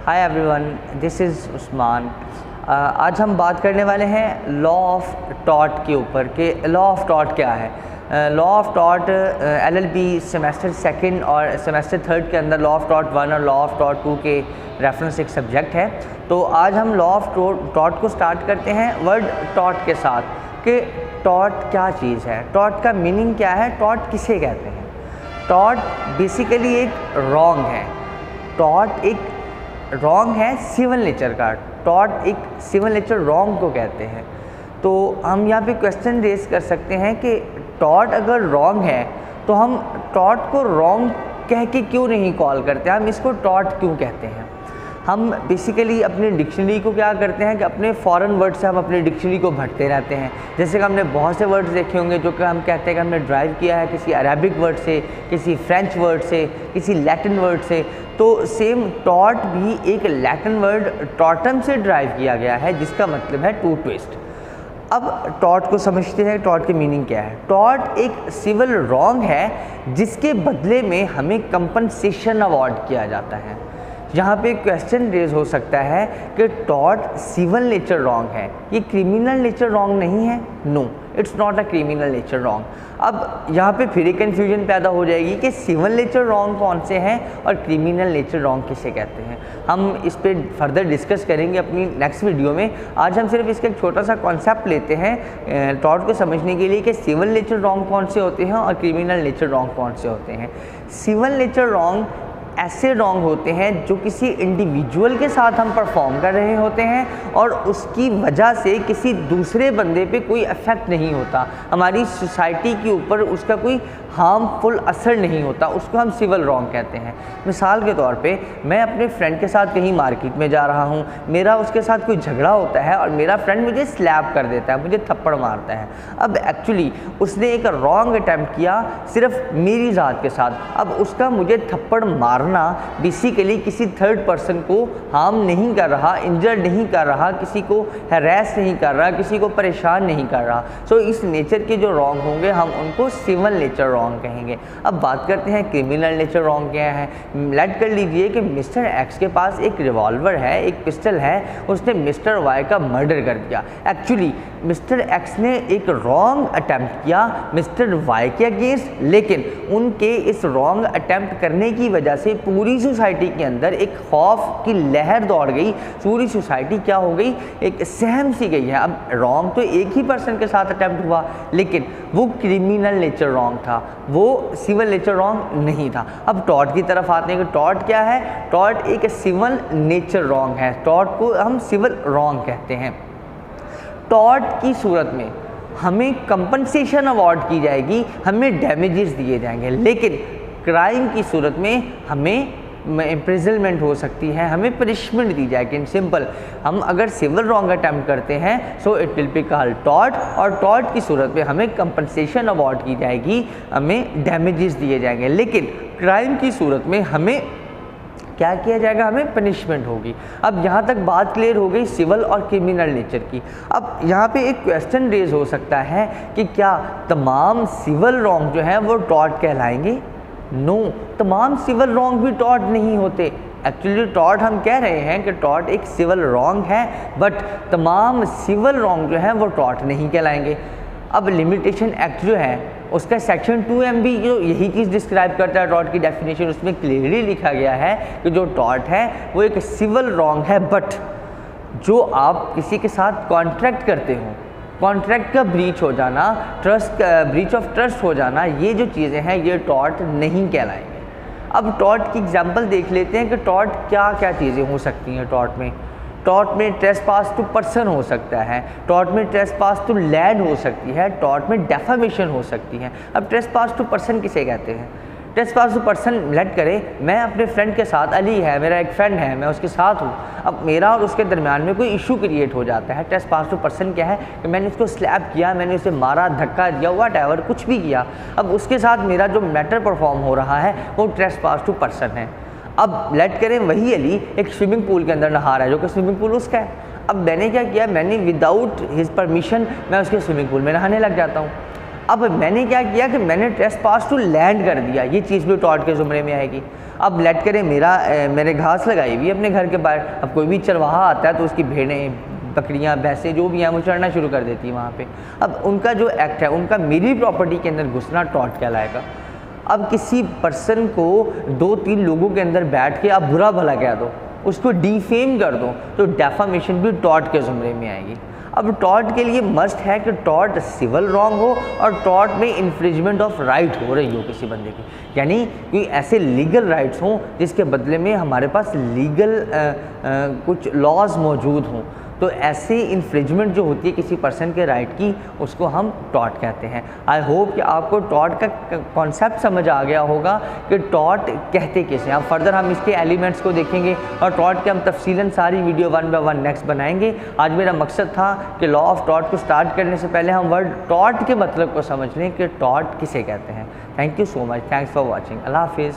Hi everyone, this is Usman. आज हम बात करने वाले हैं लॉ ऑफ टॉट के ऊपर कि लॉ ऑफ टॉट क्या है। Law of taught LLB semester second और सेमेस्टर थर्ड के अंदर लॉ ऑफ टॉट 1 और लॉ ऑफ टॉट 2 के रेफरेंस एक सब्जेक्ट है। तो आज हम लॉ ऑफ टॉट को स्टार्ट करते हैं वर्ड टॉट के साथ कि टॉट क्या चीज़ है, टॉट का मीनिंग क्या है, टॉट किसे कहते हैं। टॉट बेसिकली एक रॉन्ग है, टॉट एक रॉन्ग है सिविल नेचर का, टॉट एक सिविल नेचर रॉन्ग को कहते हैं। तो हम यहाँ पे क्वेश्चन रेज कर सकते हैं कि टॉट अगर रॉन्ग है तो हम टॉट को रॉन्ग कह के क्यों नहीं कॉल करते, हम इसको टॉट क्यों कहते हैं। हम बेसिकली अपनी डिक्शनरी को क्या करते हैं कि अपने फॉरेन वर्ड से हम अपनी डिक्शनरी को भरते रहते हैं। जैसे कि हमने बहुत से वर्ड्स देखे होंगे जो कि हम कहते हैं कि हमने ड्राइव किया है किसी अरेबिक वर्ड से, किसी फ्रेंच वर्ड से, किसी लैटिन वर्ड से। तो सेम टॉट भी एक लैटिन वर्ड टॉटम से ड्राइव किया गया है जिसका मतलब है टू ट्विस्ट। अब टॉट को समझते हैं, टॉट की मीनिंग क्या है। टॉट एक सिविल रॉन्ग है जिसके बदले में हमें कंपनसेशन अवार्ड किया जाता है। यहाँ पे क्वेश्चन रेज हो सकता है कि टॉट सिविल नेचर रॉन्ग है, ये क्रिमिनल नेचर रॉन्ग नहीं है। No, it's not a criminal nature wrong. अब यहाँ पे फिर एक कन्फ्यूजन पैदा हो जाएगी कि सिविल नेचर रॉन्ग कौन से हैं और क्रिमिनल नेचर रॉन्ग किसे कहते हैं। हम इस पर फर्दर डिस्कस करेंगे अपनी नेक्स्ट वीडियो में। आज हम सिर्फ इसका एक छोटा सा कॉन्सेप्ट लेते हैं टॉट को समझने के लिए कि सिविल नेचर रॉन्ग कौन से होते हैं और क्रिमिनल नेचर रॉन्ग कौन से होते हैं। सिविल नेचर रॉन्ग ऐसे रॉन्ग होते हैं जो किसी इंडिविजुअल के साथ हम परफॉर्म कर रहे होते हैं और उसकी वजह से किसी दूसरे बंदे पे कोई इफ़ेक्ट नहीं होता, हमारी सोसाइटी के ऊपर उसका कोई हार्मफुल असर नहीं होता, उसको हम सिविल रॉन्ग कहते हैं। मिसाल के तौर पे मैं अपने फ्रेंड के साथ कहीं मार्केट में जा रहा हूँ, मेरा उसके साथ कोई झगड़ा होता है और मेरा फ्रेंड मुझे स्लैप कर देता है, मुझे थप्पड़ मारता है। अब एक्चुअली उसने एक रॉन्ग अटैम्प्ट किया सिर्फ मेरी ज़ात के साथ। अब उसका मुझे थप्पड़ मारना बेसिकली किसी थर्ड पर्सन को हार्म नहीं कर रहा, इंजर्ड नहीं कर रहा, किसी को हैरेस नहीं कर रहा, किसी को परेशान नहीं कर रहा। सो इस नेचर के जो रॉन्ग होंगे हम उनको सिविल नेचर रॉन्ग कहेंगे। अब बात करते हैं क्रिमिनल नेचर रॉन्ग क्या है। लेट कर लीजिए कि मिस्टर एक्स के पास एक रिवॉल्वर है, एक पिस्टल है, उसने मिस्टर वाई का मर्डर कर दिया। एक्चुअली मिस्टर एक्स ने एक रॉन्ग अटैम्प्ट किया मिस्टर वाई के अगेंस्ट, लेकिन उनके इस रॉन्ग अटैम्प्ट करने की वजह से पूरी सोसाइटी के अंदर एक खौफ की लहर दौड़ गई। पूरी सोसाइटी क्या हो गई, एक सहम सी गई है। अब रॉन्ग तो एक ही पर्सन के साथ अटैम्प्ट हुआ लेकिन वो क्रिमिनल नेचर रॉन्ग था, वो सिविल नेचर रॉन्ग नहीं था। अब टॉट की तरफ आते हैं कि टॉट क्या है। टॉट एक सिविल नेचर रॉन्ग है, टॉट को हम सिविल रॉन्ग कहते हैं। टॉट की सूरत में हमें कंपनसेशन अवार्ड की जाएगी, हमें डैमेजेस दिए जाएंगे, लेकिन क्राइम की सूरत में हमें इम्प्रिजनमेंट हो सकती है, हमें पनिशमेंट दी जाएगी। इन सिंपल हम अगर सिविल रॉन्ग अटैम्प्ट करते हैं so it will be called taught, और टॉट की सूरत में हमें कंपनसेशन अवार्ड की जाएगी, हमें डैमेजेस दिए जाएंगे। लेकिन क्राइम की सूरत में हमें क्या किया जाएगा, हमें पनिशमेंट होगी। अब यहाँ तक बात क्लियर हो गई सिविल और क्रिमिनल नेचर की। अब यहाँ पे एक क्वेश्चन रेज हो सकता है कि क्या तमाम सिविल रॉन्ग जो हैं वो टॉट कहलाएंगे। नो, तमाम सिविल रॉन्ग भी टॉट नहीं होते। एक्चुअली टॉट हम कह रहे हैं कि टॉट एक सिविल रॉन्ग है, बट तमाम सिविल रॉन्ग जो हैं वो टॉट नहीं कहलाएंगे। अब लिमिटेशन एक्ट जो है उसका सेक्शन 2M जो यही चीज़ डिस्क्राइब करता है टॉट की डेफिनेशन, उसमें क्लियरली लिखा गया है कि जो टॉट है वो एक सिविल रॉन्ग है, बट जो आप किसी के साथ कॉन्ट्रैक्ट करते हो, कॉन्ट्रैक्ट का ब्रीच हो जाना, ट्रस्ट ब्रीच ऑफ ट्रस्ट हो जाना, ये जो चीज़ें हैं ये टॉट नहीं कहलाएंगे। अब टॉट की एग्जांपल देख लेते हैं कि टॉट क्या क्या चीज़ें हो सकती हैं। टॉट में ट्रेसपास टू पर्सन हो सकता है, टॉट में ट्रेसपास टू लैंड हो सकती है, टॉट में डेफामेशन हो सकती है। अब ट्रेसपास टू पर्सन किसे कहते हैं। ट्रेसपास टू पर्सन लेट करें मैं अपने फ्रेंड के साथ, अली है मेरा एक फ्रेंड है, मैं उसके साथ हूँ, अब मेरा और उसके दरमियान में कोई इशू क्रिएट हो जाता है। ट्रेसपास टू पर्सन क्या है कि मैंने उसको स्लैप किया, मैंने उसे मारा, धक्का दिया, व्हाटएवर कुछ भी किया, अब उसके साथ मेरा जो मैटर परफॉर्म हो रहा है वो ट्रेसपास टू पर्सन है। अब लेट करें वही अली एक स्विमिंग पूल के अंदर नहा रहा है जो कि स्विमिंग पूल उसका है। अब मैंने क्या किया, मैंने विदाउट हिज परमिशन मैं उसके स्विमिंग पूल में नहाने लग जाता हूँ। अब मैंने क्या किया कि मैंने ट्रेसपास टू लैंड कर दिया, ये चीज़ भी टॉट के ज़ुमरे में आएगी। अब लेट करें मेरे घास लगाई हुई अपने घर के बाहर, अब कोई भी चरवाहा आता है तो उसकी भेड़ें, बकरियां, भैंसें जो भी हैं वो चढ़ना शुरू कर देती हैं वहाँ पे। अब उनका जो एक्ट है, उनका मेरी प्रॉपर्टी के अंदर घुसना टॉर्ट कहलाएगा। अब किसी पर्सन को 2-3 लोगों के अंदर बैठ के आप बुरा भला कह दो, उसको डिफेम कर दो, तो डेफामेशन भी टॉर्ट के ज़ुमरे में आएगी। अब टॉर्ट के लिए मस्ट है कि टॉर्ट सिविल रॉन्ग हो और टॉर्ट में इन्फ्रिजमेंट ऑफ राइट हो रही हो किसी बंदे की, यानी कोई ऐसे लीगल राइट्स हों जिसके बदले में हमारे पास लीगल कुछ लॉज मौजूद हों। तो ऐसे इन्फ्रिजमेंट जो होती है किसी पर्सन के राइट की, उसको हम टॉर्ट कहते हैं। आई होप कि आपको टॉर्ट का कॉन्सेप्ट समझ आ गया होगा कि टॉर्ट कहते किसे। अब फर्दर हम इसके एलिमेंट्स को देखेंगे और टॉर्ट के हम तफसीलन सारी वीडियो 1 बाय 1 नेक्स्ट बनाएंगे। आज मेरा मकसद था कि लॉ ऑफ टॉर्ट को स्टार्ट करने से पहले हम वर्ड टॉर्ट के मतलब को समझ लें कि टॉर्ट किसे कहते हैं। Thank you so much, thanks for watching, Allah हाफिज़।